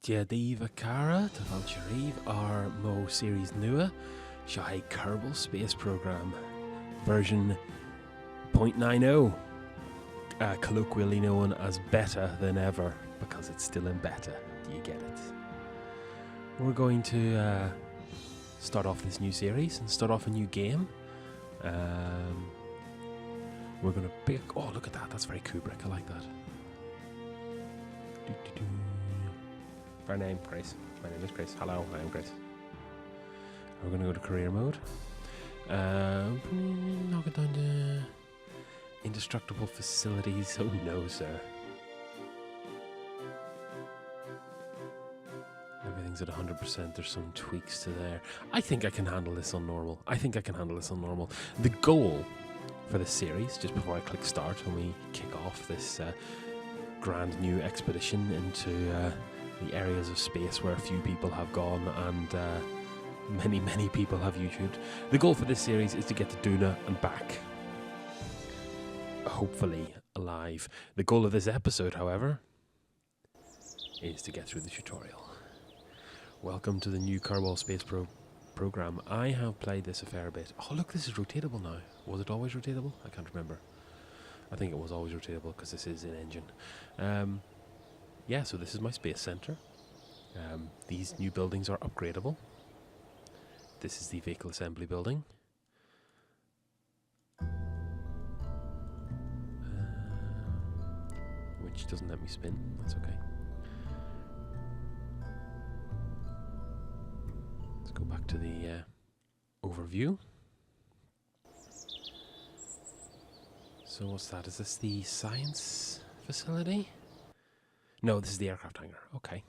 Diadiva Cara, Tavalchariv, our Mo series nua, Shai Kerbal Space Program, version 0.90, colloquially known as better than ever, because it's still in beta. Do you get it? We're going to start off this new series and start off a new game. We're going to pick... Oh, look at that. That's very Kubrick. I like that. Our name, Grace. My name is Grace. Hello, I am Grace. We're going to go to career mode. Knock it down to indestructible facilities. Oh no, sir. Everything's at 100%. There's some tweaks to there. I think I can handle this on normal. The goal for this series, just before I click start and we kick off this grand new expedition into the areas of space where a few people have gone and many people have YouTubed. The goal for this series is to get to Duna and back, hopefully alive. The goal of this episode, however, is to get through the tutorial. Welcome to the new Kerbal Space Program. I have played this a fair bit. Oh look, this is rotatable now. Was it always rotatable? I can't remember. I think it was always rotatable because this is an engine. Yeah, so this is my space center. These new buildings are upgradable. This is the vehicle assembly building. Which doesn't let me spin. That's okay. Let's go back to the overview. So what's that? Is this the science facility? No, this is the aircraft hangar. Okay.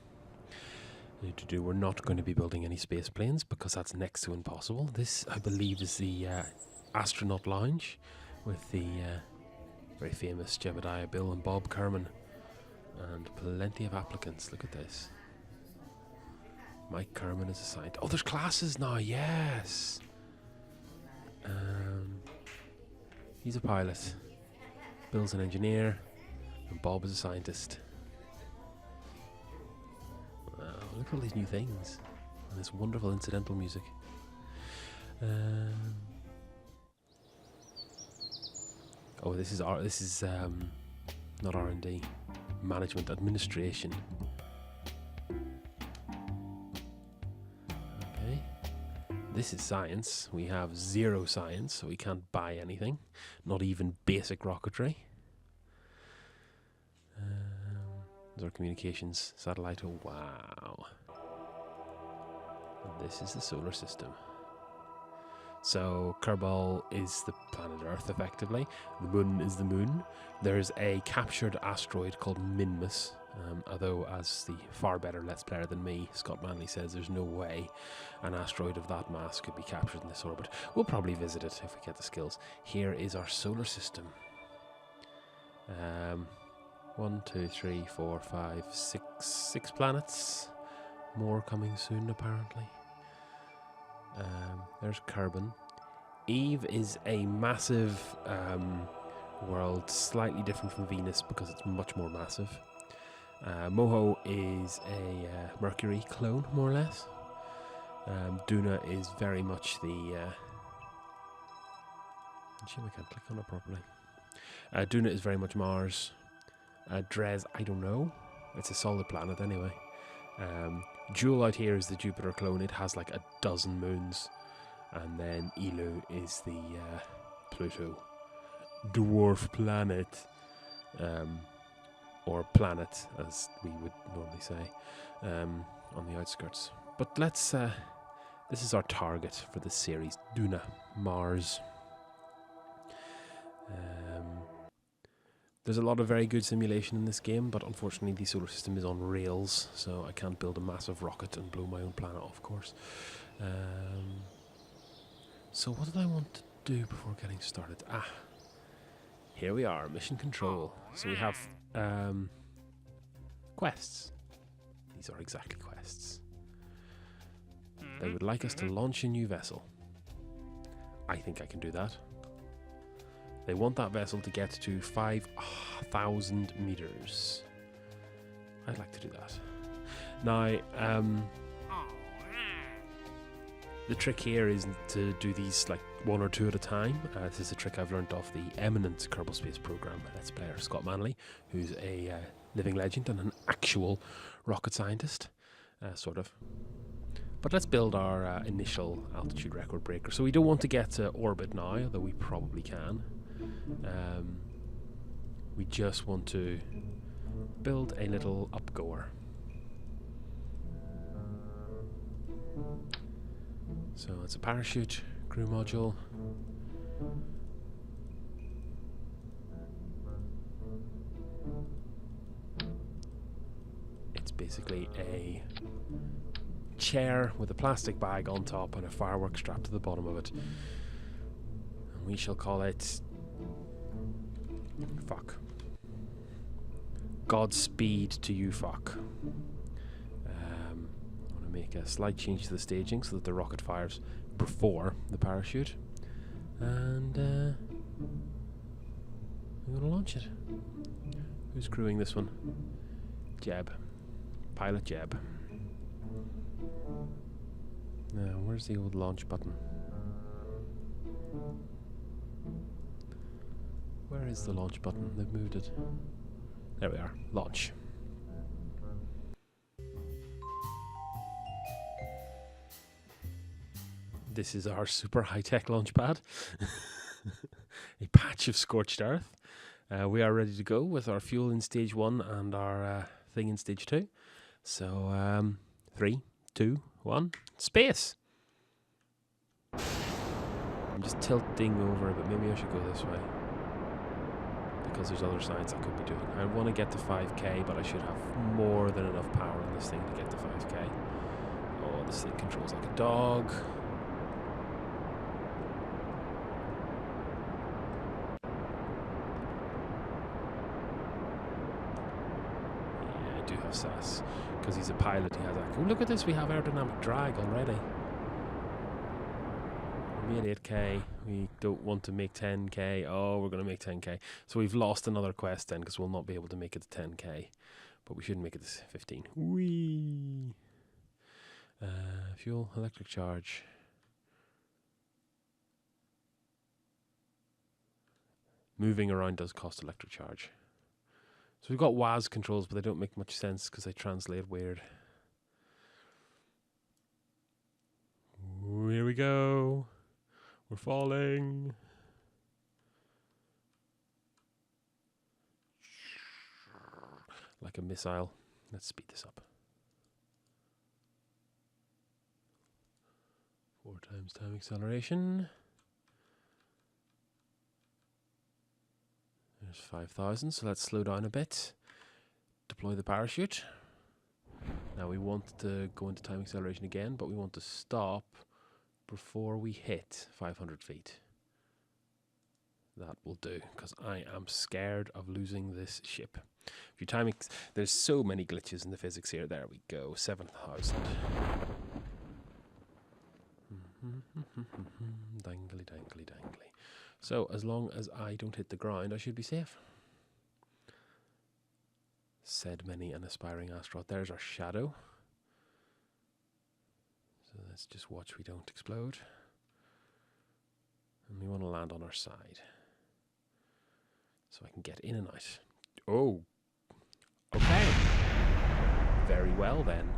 We're not going to be building any space planes because that's next to impossible. This, I believe, is the astronaut lounge with the very famous Jebediah Bill and Bob Kerman. And plenty of applicants. Look at this. Mike Kerman is assigned. Oh, there's classes now. Yes. He's a pilot. Bill's an engineer. And Bob is a scientist. Look at all these new things and this wonderful incidental music. Oh, this is not R&D, management administration. Okay, this is science. We have 0 science, so we can't buy anything, not even basic rocketry. There's our communications satellite. Oh, wow. And this is the solar system. So Kerbal is the planet Earth, effectively. The moon is the moon. There's a captured asteroid called Minmus. Although, as the far better Let's Player than me, Scott Manley says there's no way an asteroid of that mass could be captured in this orbit. We'll probably visit it if we get the skills. Here is our solar system. 1, 2, 3, 4, 5, 6 planets. More coming soon, apparently. There's Kerbin. Eve is a massive world, slightly different from Venus because it's much more massive. Moho is a Mercury clone, more or less. Duna is very much the... Shit, I can't click on it properly. Duna is very much Mars. Dres, I don't know. It's a solid planet anyway. Jewel out here is the Jupiter clone. It has like a dozen moons. And then Ilu is the Pluto dwarf planet. Or planet, as we would normally say, on the outskirts. But let's... this is our target for this series. Duna, Mars. There's a lot of very good simulation in this game, but unfortunately the solar system is on rails, so I can't build a massive rocket and blow my own planet off course. So what did I want to do before getting started? Here we are, mission control. So we have quests. These are exactly quests. They would like us to launch a new vessel. I think I can do that. They want that vessel to get to 5,000 meters. I'd like to do that. Now, the trick here is to do these like one or two at a time. This is a trick I've learned off the eminent Kerbal Space Program Let's Player Scott Manley, who's a living legend and an actual rocket scientist, sort of. But let's build our initial altitude record breaker. So we don't want to get to orbit now, although we probably can. We just want to build a little upgoer. So it's a parachute, crew module. It's basically a chair with a plastic bag on top and a firework strapped to the bottom of it. And we shall call it... fuck. Godspeed to you, fuck. Make a slight change to the staging so that the rocket fires before the parachute, and we're going to launch it. Who's crewing this one? Jeb. Pilot Jeb. Now, where's the old launch button? Where is the launch button? They've moved it. There we are. Launch. This is our super high-tech launch pad. A patch of scorched earth. We are ready to go with our fuel in stage 1 and our thing in stage 2. So, 3, 2, 1, space! I'm just tilting over, but maybe I should go this way, because there's other science I could be doing. I want to get to 5k, but I should have more than enough power in this thing to get to 5k. Oh, this thing controls like a dog. Sass, because he's a pilot. He has like, oh, look at this, we have aerodynamic drag already. We made 8k, we don't want to make 10k. Oh, we're going to make 10k. So we've lost another quest then, because we'll not be able to make it to 10k, but we shouldn't make it to 15. Whee! Fuel, electric charge. Moving around does cost electric charge. So we've got WAS controls, but they don't make much sense because they translate weird. Ooh, here we go. We're falling. Like a missile. Let's speed this up. 4 times time acceleration. There's 5,000, so let's slow down a bit. Deploy the parachute. Now we want to go into time acceleration again, but we want to stop before we hit 500 feet. That will do, because I am scared of losing this ship. If you time there's so many glitches in the physics here. There we go, 7,000. Dangly, dangly, dangly. So, as long as I don't hit the ground, I should be safe. Said many an aspiring astronaut. There's our shadow. So let's just watch we don't explode. And we want to land on our side, so I can get in and out. Oh! Okay! Very well then.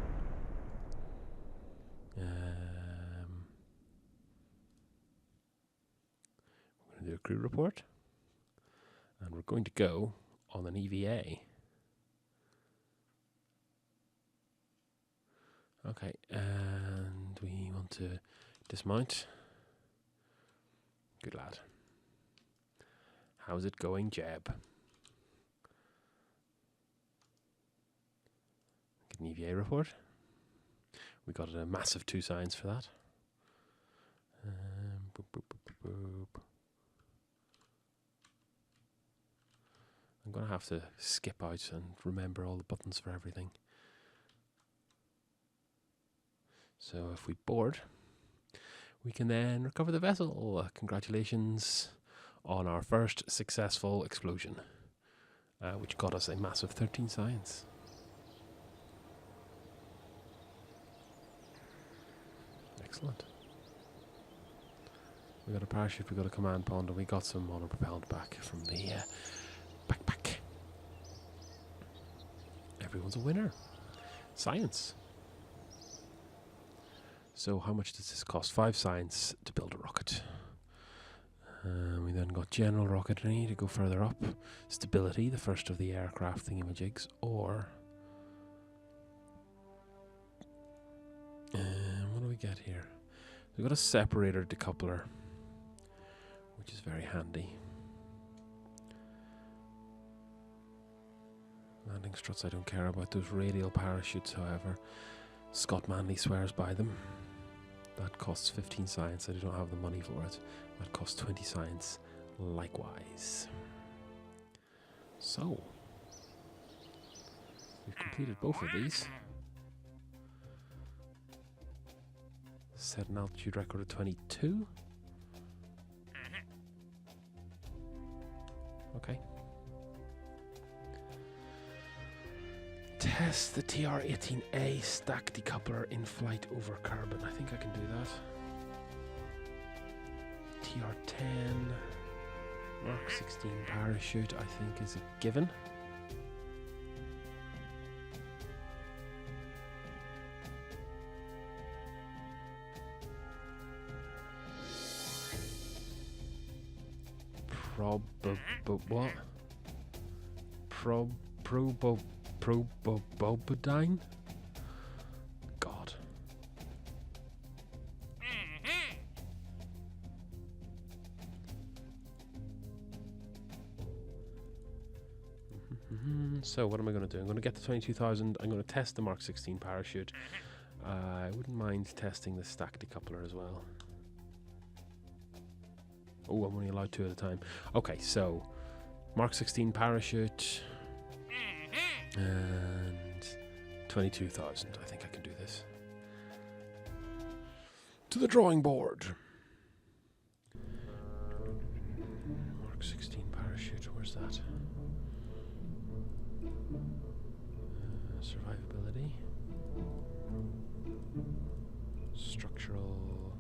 Do a crew report, and we're going to go on an EVA. Okay, and we want to dismount. Good lad. How's it going, Jeb? Get an EVA report. We got a massive 2 signs for that. Boop, boop, boop, boop, boop. I'm going to have to skip out and remember all the buttons for everything. So if we board, we can then recover the vessel. Congratulations on our first successful explosion, which got us a massive 13 science. Excellent. We got a parachute, we got a command pond, and we got some monopropellant back from the backpack. Everyone's a winner. Science. So how much does this cost? 5 science to build a rocket. We then got general rocketry to go further up. Stability, the first of the aircraft thingamajigs. Or... what do we get here? We've got a separator decoupler, which is very handy. Landing struts, I don't care about. Those radial parachutes, however, Scott Manley swears by them. That costs 15 science. I don't have the money for it. That costs 20 science likewise. So, we've completed both of these. Set an altitude record of 22. Okay. Test the TR-18A stack decoupler in flight over Kerbal. I think I can do that. TR-10 Mark 16 parachute, I think, is a given. What? Probobodine? God. So what am I going to do? I'm going to get to 22,000. I'm going to test the Mark 16 parachute. I wouldn't mind testing the stack decoupler as well. Oh, I'm only allowed 2 at a time. Okay, so Mark 16 parachute and 22,000. I think I can do this. To the drawing board. Mark 16 parachute. Where's that? Survivability. Structural.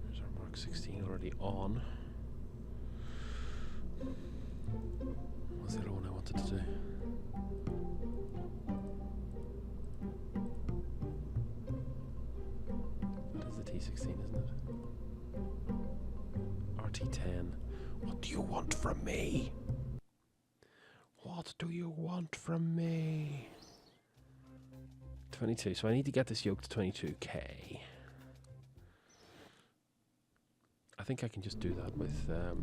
There's our Mark 16 already on. What's the other one I wanted to do? That is the T16, isn't it? RT10. What do you want from me? What do you want from me? 22. So I need to get this yoke to 22k. I think I can just do that with a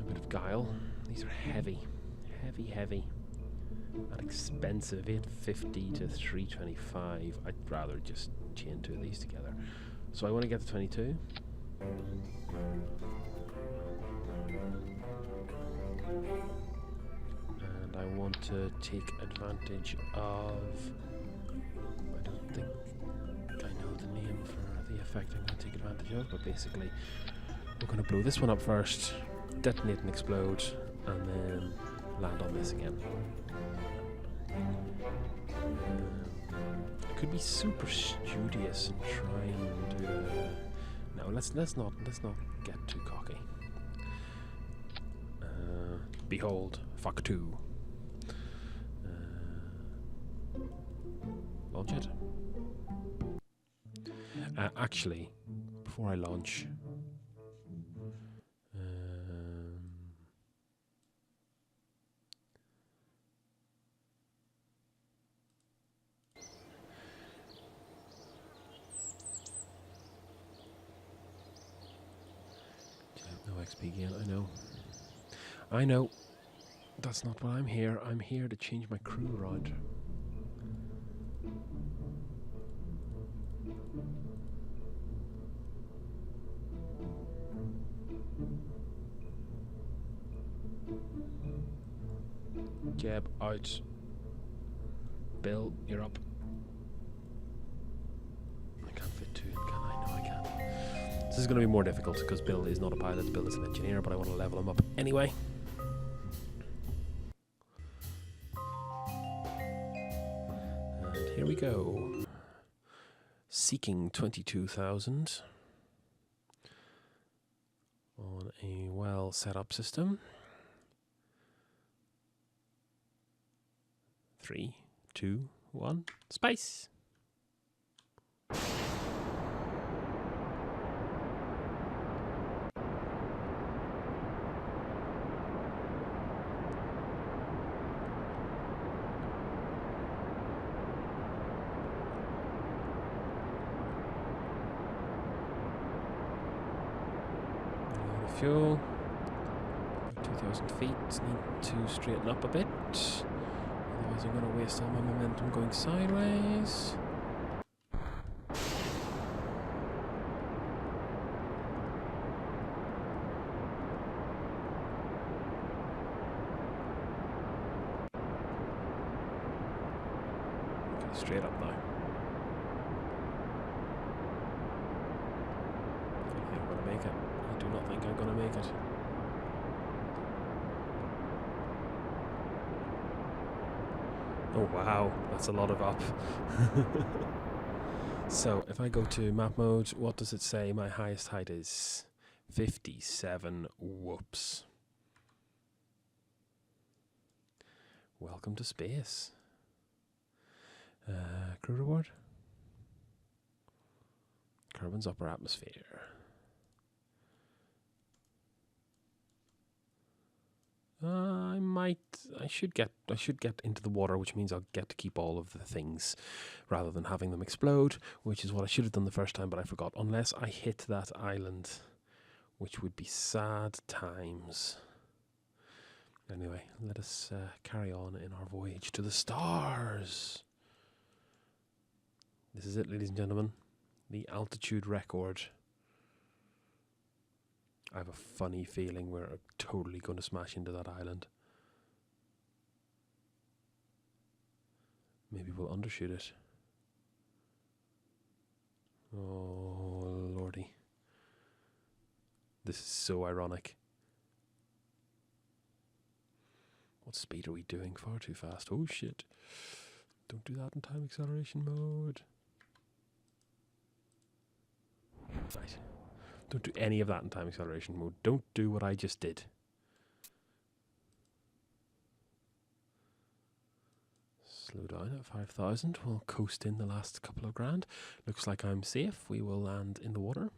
bit of guile. These are heavy, heavy, and expensive. 850 to 325. I'd rather just chain 2 of these together. So I want to get to 22. And I want to take advantage of... I don't think I know the name for the effect I'm going to take advantage of, but basically we're going to blow this one up first, detonate and explode, and then land on this again. I could be super studious and try and do a... No, let's not get too cocky. Behold, fuck 2. Launch it. Actually, before I launch, no XP again. I know. That's not what I'm here. I'm here to change my crew around. Jeb out. Bill, you're up. I can't fit 2 in, can I? No, I can't. This is going to be more difficult because Bill is not a pilot. Bill is an engineer, but I want to level him up anyway. here we go. Seeking 22,000 on a well set up system. 3, 2, 1, space! Fuel. About 2,000 feet. Need to straighten up a bit. Otherwise I'm going to waste all my momentum going sideways. Okay, straight up now. I don't think I'm going to make it. I do not think I'm going to make it. Oh wow, that's a lot of up. So if I go to map mode, what does it say my highest height is? 57. Whoops. Welcome to space. Crew reward? Kerbin's upper atmosphere. I should get into the water, which means I'll get to keep all of the things rather than having them explode, which is what I should have done the first time, but I forgot. Unless I hit that island, which would be sad times. Anyway, let us carry on in our voyage to the stars. This is it, ladies and gentlemen. The altitude record. I have a funny feeling we're totally going to smash into that island. Maybe we'll undershoot it. Oh, lordy. This is so ironic. What speed are we doing? Far too fast. Oh, shit. Don't do that in time acceleration mode. Right. Don't do any of that in time acceleration mode. Don't do what I just did. Slow down at 5,000. We'll coast in the last couple of grand. Looks like I'm safe. We will land in the water.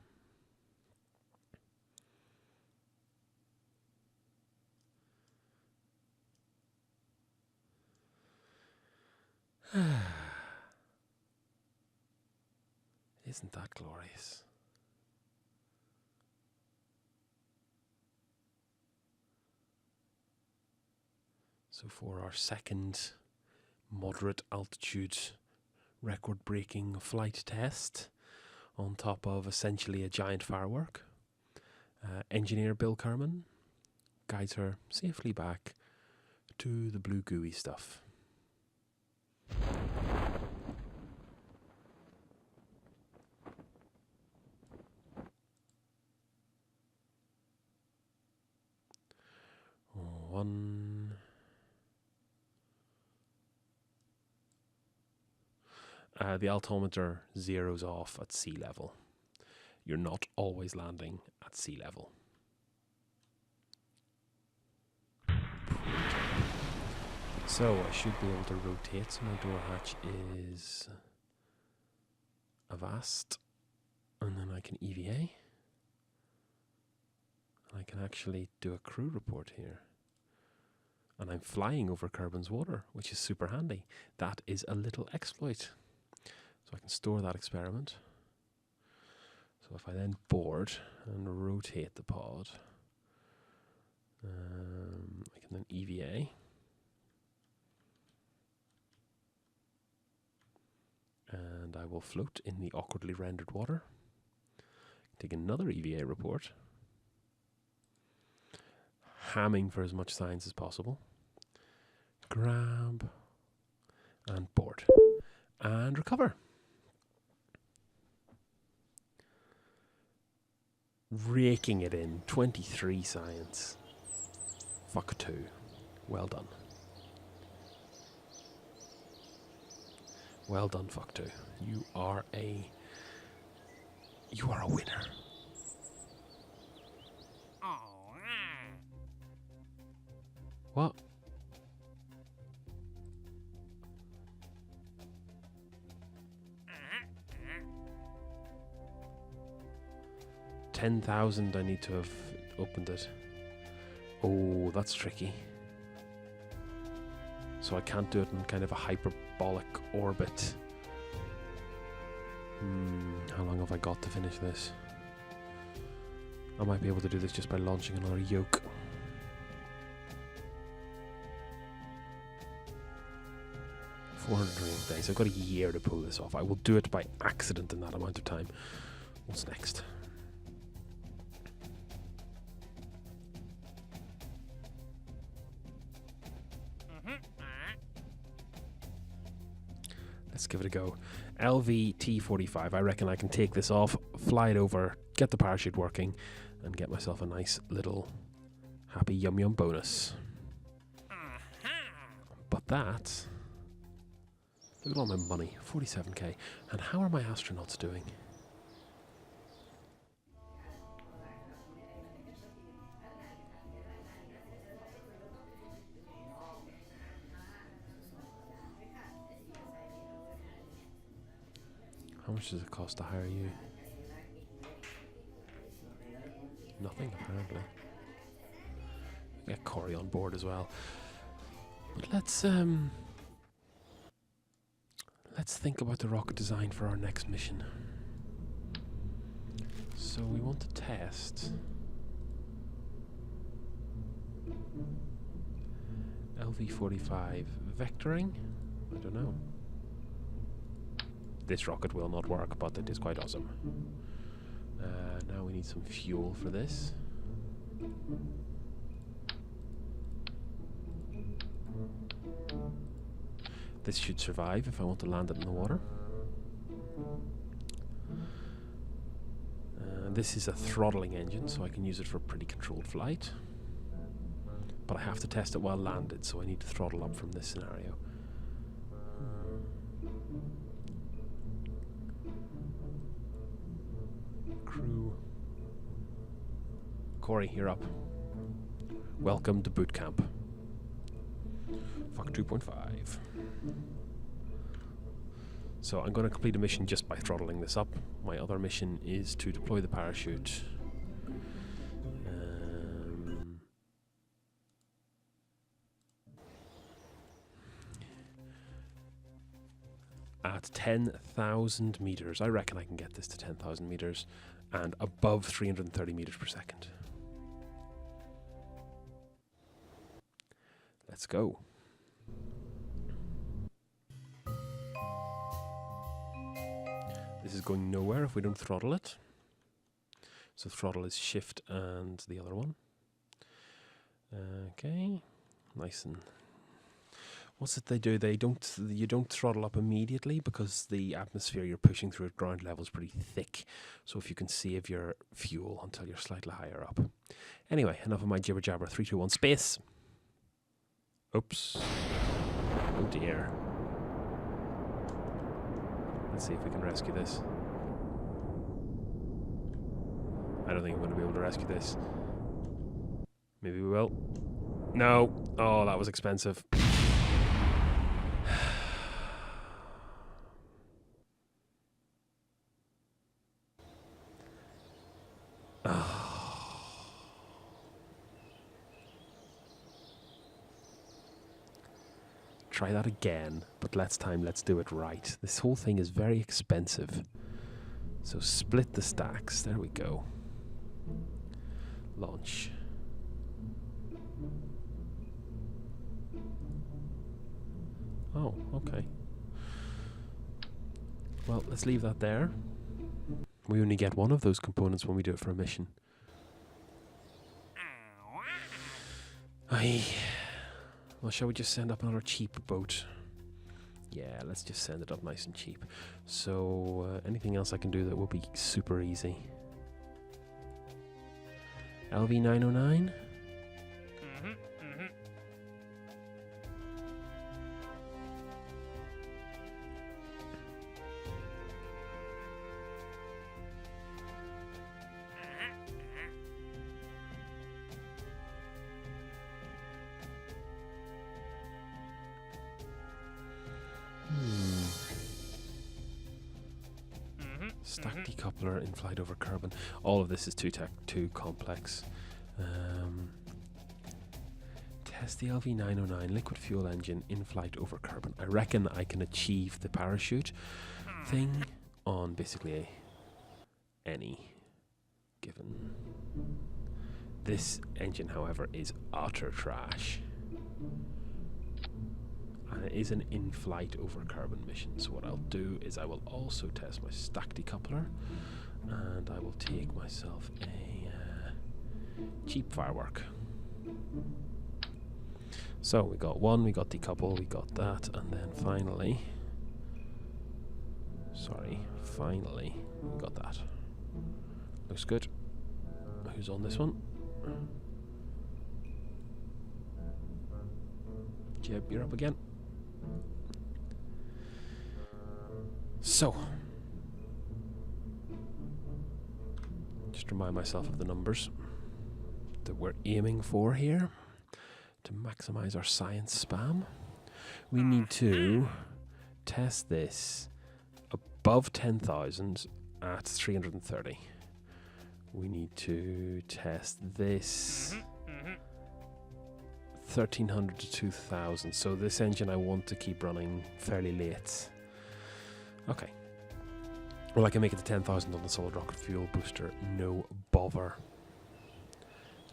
Isn't that glorious? So for our second moderate altitude record-breaking flight test, on top of essentially a giant firework, engineer Bill Kerman guides her safely back to the blue gooey stuff. One. The altimeter zeroes off at sea level. You're not always landing at sea level. So I should be able to rotate, so my door hatch is avast, and then I can EVA, and I can actually do a crew report here. And I'm flying over Kerbin's water, which is super handy. That is a little exploit. So I can store that experiment. So if I then board and rotate the pod, I can then EVA. And I will float in the awkwardly rendered water. Take another EVA report. Hamming for as much science as possible. Grab. And board. And recover. Raking it in. 23 science. Fuck 2. Well done. Well done, Fuck2. You are a winner. What? $10,000 I need to have opened it. Oh, that's tricky. So I can't do it in kind of a hyperbolic orbit. How long have I got to finish this? I might be able to do this just by launching another yoke. $408 days. I've got a year to pull this off. I will do it by accident in that amount of time. What's next? Let's give it a go. LVT-45. I reckon I can take this off, fly it over, get the parachute working, and get myself a nice little happy yum yum bonus. But that... Look at all my money. 47k. And how are my astronauts doing? How much does it cost to hire you? Nothing, apparently. Get Corey on board as well. But let's think about the rocket design for our next mission. So we want to test LV-45 vectoring. I don't know. This rocket will not work, but it is quite awesome. Now we need some fuel for this. This should survive if I want to land it in the water. This is a throttling engine, so I can use it for pretty controlled flight. But I have to test it while landed, so I need to throttle up from this scenario. Crew. Corey, you're up. Welcome to boot camp. Fuck 2.5. So I'm going to complete a mission just by throttling this up. My other mission is to deploy the parachute. At 10,000 meters. I reckon I can get this to 10,000 meters and above 330 meters per second. Let's go. This is going nowhere if we don't throttle it. So throttle is shift and the other one. Okay, nice and... What's it they do? You don't throttle up immediately because the atmosphere you're pushing through at ground level is pretty thick. So if you can save your fuel until you're slightly higher up. Anyway, enough of my jibber jabber. 3, 2, 1, space. Oops. Oh dear. Let's see if we can rescue this. I don't think I'm going to be able to rescue this. Maybe we will. No. Oh, that was expensive. Try that again, but let's do it right. This whole thing is very expensive. So split the stacks. There we go. Launch. Oh, okay. Well, let's leave that there. We only get one of those components when we do it for a mission. Aye. Well, shall we just send up another cheap boat? Yeah, let's just send it up nice and cheap. So, anything else I can do that will be super easy? LV-909? Stack decoupler, in-flight over Kerbal. All of this is too complex. Test the LV909 liquid fuel engine in-flight over Kerbal. I reckon I can achieve the parachute thing on basically any given. This engine, however, is utter trash. And it is an in-flight over Kerbal mission. So what I'll do is I will also test my stack decoupler, and I will take myself a cheap firework. So we got one, we got decouple, we got that, and then finally, we got that. Looks good. Who's on this one? Jeb, you're up again. So, just remind myself of the numbers that we're aiming for here to maximize our science spam. We need to test this above 10,000 at 330. We need to test this 1,300 to 2,000. So this engine I want to keep running fairly late. Okay. Well, I can make it to 10,000 on the solid rocket fuel booster, no bother.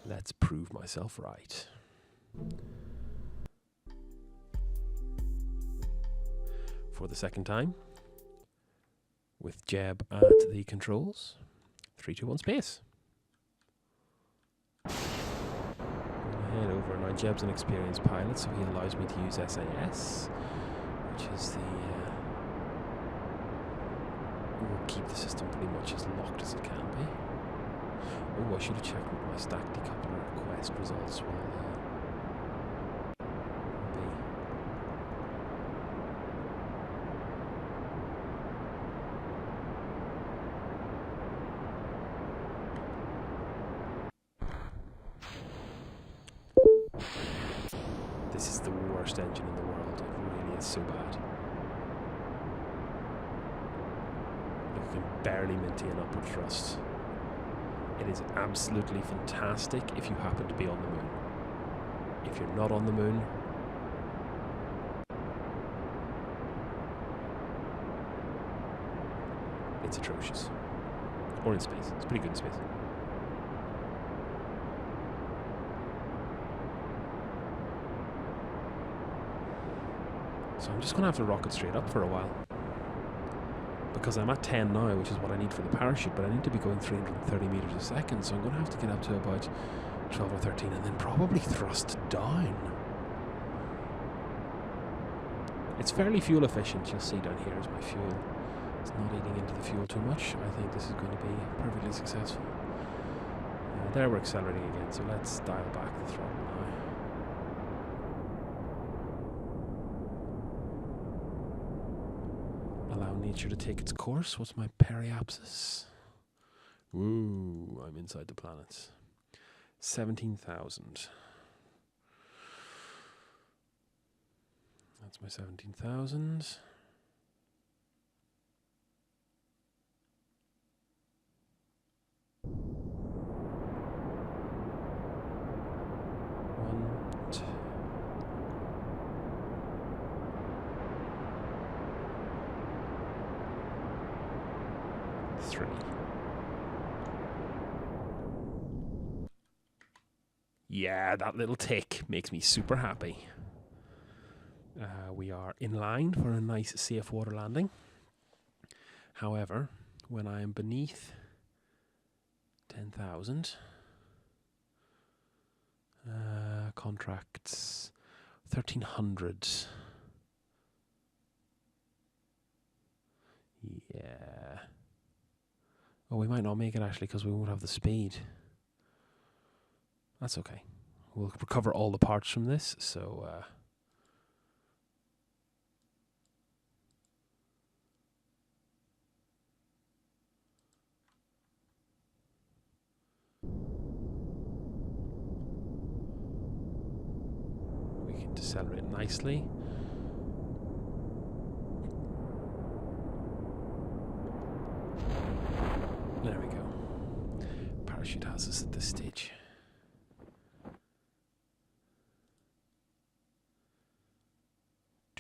Let's prove myself right. For the second time, with Jeb at the controls. 3, 2, 1, space. Head over. Now Jeb's an experienced pilot, so he allows me to use SAS, which is the... we'll keep the system pretty much as locked as it can be. Oh, I should have checked what my stack decoupler quest results will be. This is the worst engine in the world. It really is so bad. You can barely maintain upward thrust. It is absolutely fantastic if you happen to be on the moon. If you're not on the moon, it's atrocious. Or in space. It's pretty good in space. So I'm just going to have to rocket straight up for a while. Because I'm at 10 now, which is what I need for the parachute, but I need to be going 330 meters a second, so I'm going to have to get up to about 12 or 13 and then probably thrust down. It's fairly fuel efficient. You'll see down here is my fuel. It's not eating into the fuel too much. I think this is going to be perfectly successful. There we're accelerating again, so let's dial back the throttle now. Allow nature to take its course. What's my periapsis? Ooh, I'm inside the planets. 17,000. That's my 17,000. Yeah, that little tick makes me super happy. We are in line for a nice safe water landing. However, when I am beneath 10,000, contracts 1,300. Yeah. Oh, we might not make it actually because we won't have the speed. That's okay. We'll recover all the parts from this, so... we can decelerate nicely.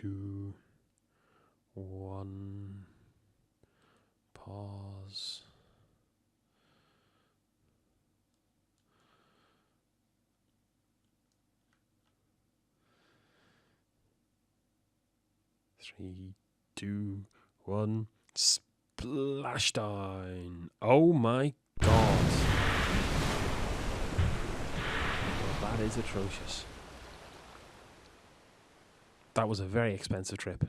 2, 1. Pause. Three, 2, 1. Splashdown! Oh my god! Well, that is atrocious. That was a very expensive trip.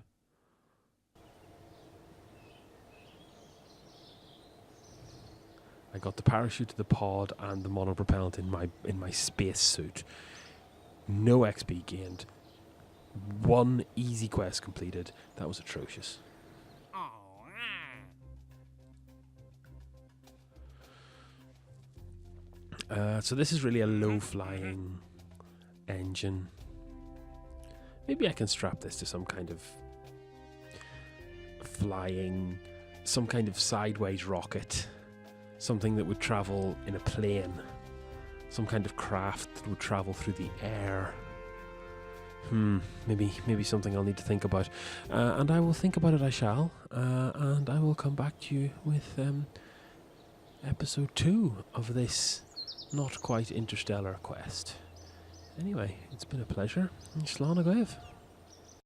I got the parachute to the pod and the monopropellant in my space suit. No XP gained. 1 easy quest completed. That was atrocious. So this is really a low-flying engine. Maybe I can strap this to some kind of flying, some kind of sideways rocket. Something that would travel in a plane. Some kind of craft that would travel through the air. Maybe something I'll need to think about. And I will think about it, I shall. And I will come back to you with episode 2 of this not quite interstellar quest. Anyway, it's been a pleasure. Slán a gaibh.